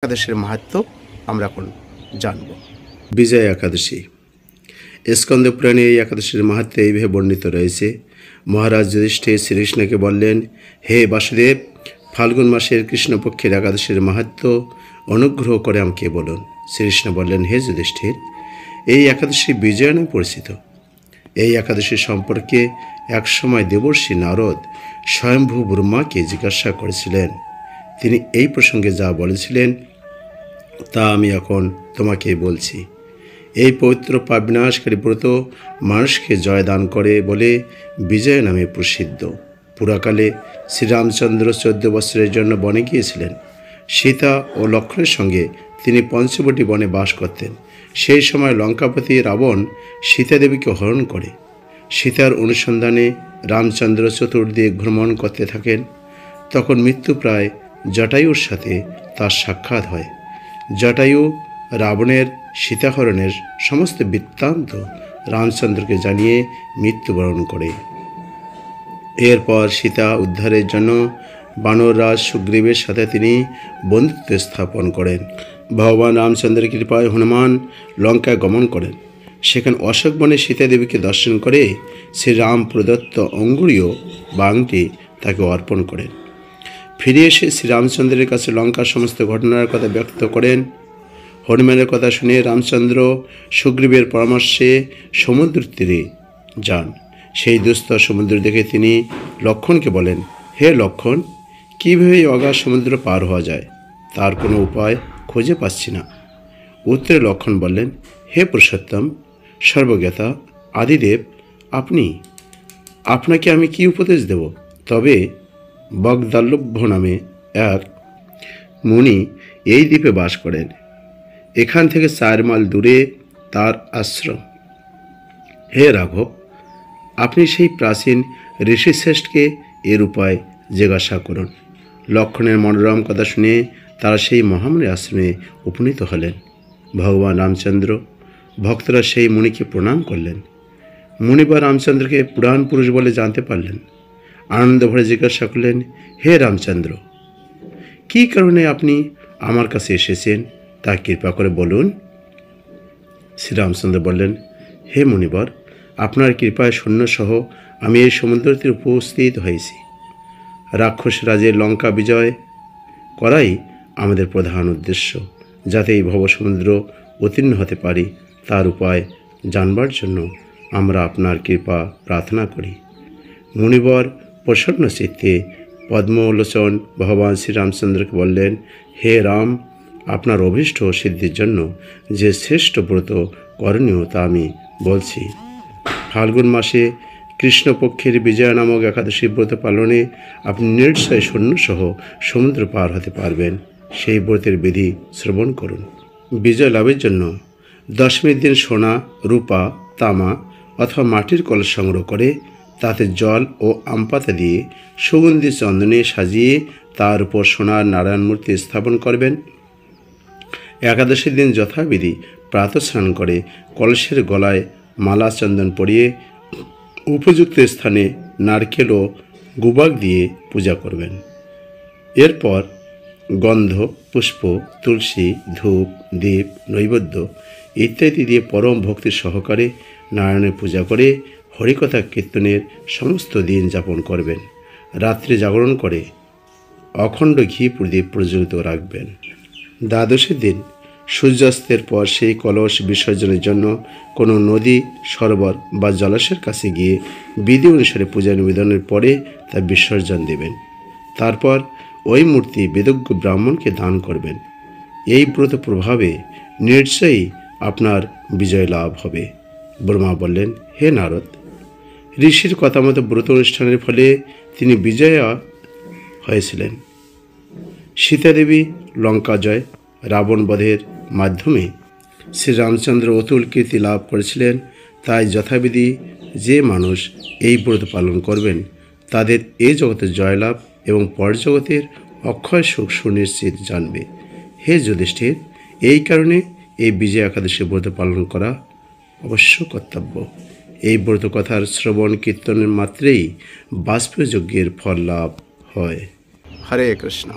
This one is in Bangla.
একাদশীর মাহাত্ম্য আমরা এখন জানব। বিজয়া একাদশী। স্কন্দ পুরাণে এই একাদশীর মাহাত্ম্য এইভাবে বর্ণিত রয়েছে। মহারাজ যুধিষ্ঠির শ্রীকৃষ্ণকে বললেন, হে বাসুদেব, ফাল্গুন মাসের কৃষ্ণপক্ষের একাদশীর মাহাত্ম্য অনুগ্রহ করে আমাকে বলুন। শ্রীকৃষ্ণ বললেন, হে যুধিষ্ঠির, এই একাদশী বিজয়া নামে পরিচিত। এই একাদশী সম্পর্কে একসময় দেবর্ষি নারদ স্বয়ম্ভু ব্রহ্মাকে জিজ্ঞাসা করেছিলেন। তিনি এই প্রসঙ্গে যা বলেছিলেন তা আমি এখন তোমাকে বলছি। এই পবিত্র পাপ বিনাশকারী ব্রত মানুষকে জয়দান করে বলে বিজয় নামে প্রসিদ্ধ। পুরাকালে শ্রীরামচন্দ্র 14 বছরের জন্য বনে গিয়েছিলেন। সীতা ও লক্ষ্মণের সঙ্গে তিনি পঞ্চবটী বনে বাস করতেন। সেই সময় লঙ্কাপতি রাবণ সীতাদেবীকে হরণ করে। সীতার অনুসন্ধানে রামচন্দ্র চতুর্দিক ভ্রমণ করতে থাকেন। তখন মৃত্যুপ্রায় জটায়ুর সাথে তার সাক্ষাৎ হয়। জটায়ু রাবণের সীতাহরণের সমস্ত বৃত্তান্ত রামচন্দ্রকে জানিয়ে মৃত্যুবরণ করে। এরপর সীতা উদ্ধারের জন্য বানররাজ সুগ্রীবের সাথে তিনি বন্ধুত্ব স্থাপন করেন। ভগবান রামচন্দ্রের কৃপায় হনুমান লঙ্কায় গমন করেন। সেখানে অশোক বনে সীতাদেবীকে দর্শন করে শ্রীরাম প্রদত্ত অঙ্গুরীয় বাংটি তাকে অর্পণ করেন। ফিরে এসে শ্রীরামচন্দ্রের কাছে লঙ্কার সমস্ত ঘটনার কথা ব্যক্ত করেন। হনুমানের কথা শুনে রামচন্দ্র সুগ্রীবের পরামর্শে সমুদ্র তীরে যান। সেই দুস্তর সমুদ্র দেখে তিনি লক্ষ্মণকে বলেন, হে লক্ষ্মণ, কীভাবে এই অগাধ সমুদ্র পার হওয়া যায় তার কোনো উপায় খুঁজে পাচ্ছি না। উত্তরে লক্ষ্মণ বললেন, হে পুরুষোত্তম, সর্বজ্ঞাতা আদিদেব, আপনাকে আমি কি উপদেশ দেব? তবে বগদালভ্য নামে এক মুনি এই দ্বীপে বাস করেন। এখান থেকে 4 মাইল দূরে তার আশ্রম। হে রাঘব, আপনি সেই প্রাচীন ঋষিশ্রেষ্ঠকে এর উপায় জিজ্ঞাসা করুন। লক্ষ্মণের মনোরম কথা শুনে তারা সেই মহামুনির আশ্রমে উপনীত হলেন। ভগবান রামচন্দ্র ভক্তরা সেই মুনিকে প্রণাম করলেন। মুনিবার রামচন্দ্রকে পুরাণ পুরুষ বলে জানতে পারলেন। আনন্দ ভরে জিজ্ঞাসা করলেন, হে রামচন্দ্র, কী কারণে আপনি আমার কাছে এসেছেন তা কৃপা করে বলুন। শ্রীরামচন্দ্র বললেন, হে মুনিবর, আপনার কৃপায় সৈন্যসহ আমি এই সমুদ্রতে উপস্থিত হয়েছি। রাক্ষস রাজের লঙ্কা বিজয় করাই আমাদের প্রধান উদ্দেশ্য। যাতে এই ভবসমুদ্র উত্তীর্ণ হতে পারি তার উপায় জানবার জন্য আমরা আপনার কৃপা প্রার্থনা করি। মুনিবর প্রসন্ন চিত্তে পদ্মলোচন ভগবান শ্রীরামচন্দ্রকে বললেন, হে রাম, আপনার অভীষ্ট সিদ্ধির জন্য যে শ্রেষ্ঠ ব্রত করণীয় তা আমি বলছি। ফাল্গুন মাসে কৃষ্ণপক্ষের বিজয়া নামক একাদশী ব্রত পালনে আপনি নিশ্চয় সৈন্যসহ সমুদ্র পার হতে পারবেন। সেই ব্রতের বিধি শ্রবণ করুন। বিজয় লাভের জন্য দশমীর দিন সোনা, রূপা, তামা অথবা মাটির কলস সংগ্রহ করে তাতে জল ও আমপাতা দিয়ে সুগন্ধি চন্দনে সাজিয়ে তার উপর সোনার নারায়ণ মূর্তি স্থাপন করবেন। একাদশীর দিন যথাবিধি প্রাতঃস্নান করে কলসের গলায় মালা চন্দন পরিয়ে উপযুক্ত স্থানে নারকেল ও গুবাক দিয়ে পূজা করবেন। এরপর গন্ধ, পুষ্প, তুলসী, ধূপ, দীপ, নৈবেদ্য ইত্যাদি দিয়ে পরম ভক্তি সহকারে নারায়ণের পূজা করে হরিকথা কীর্তনের সমস্ত দিন যাপন করবেন। রাত্রে জাগরণ করে অখণ্ড ঘি প্রদীপ প্রজ্বলিত রাখবেন। দ্বাদশীর দিন সূর্যাস্তের পর সেই কলস বিসর্জনের জন্য কোনো নদী, সরোবর বা জলাশয়ের কাছে গিয়ে বিধি অনুসারে পূজা নিবেদনের পরে তা বিসর্জন দেবেন। তারপর ওই মূর্তি বেদজ্ঞ ব্রাহ্মণকে দান করবেন। এই ব্রত প্রভাবে নিশ্চয়ই আপনার বিজয় লাভ হবে। ব্রহ্মা বললেন, হে নারদ, ঋষির কথা মতো ব্রত অনুষ্ঠানের ফলে তিনি বিজয়া হয়েছিলেন। সীতাদেবী লঙ্কা জয়, রাবণ বধের মাধ্যমে শ্রীরামচন্দ্র অতুল কীর্তি লাভ করেছিলেন। তাই যথাবিধি যে মানুষ এই ব্রত পালন করবেন তাদের এই জগতের জয়লাভ এবং পরজগতের অক্ষয় সুখ সুনিশ্চিত জানবে। হে যুধিষ্ঠির, এই কারণে এই বিজয়া একাদশী ব্রত পালন করা অবশ্য কর্তব্য। এই ব্রত কথার শ্রবণ কীর্তনের মাত্রেই বাষ্পীয় যজ্ঞের ফল লাভ হয়। হরে কৃষ্ণ।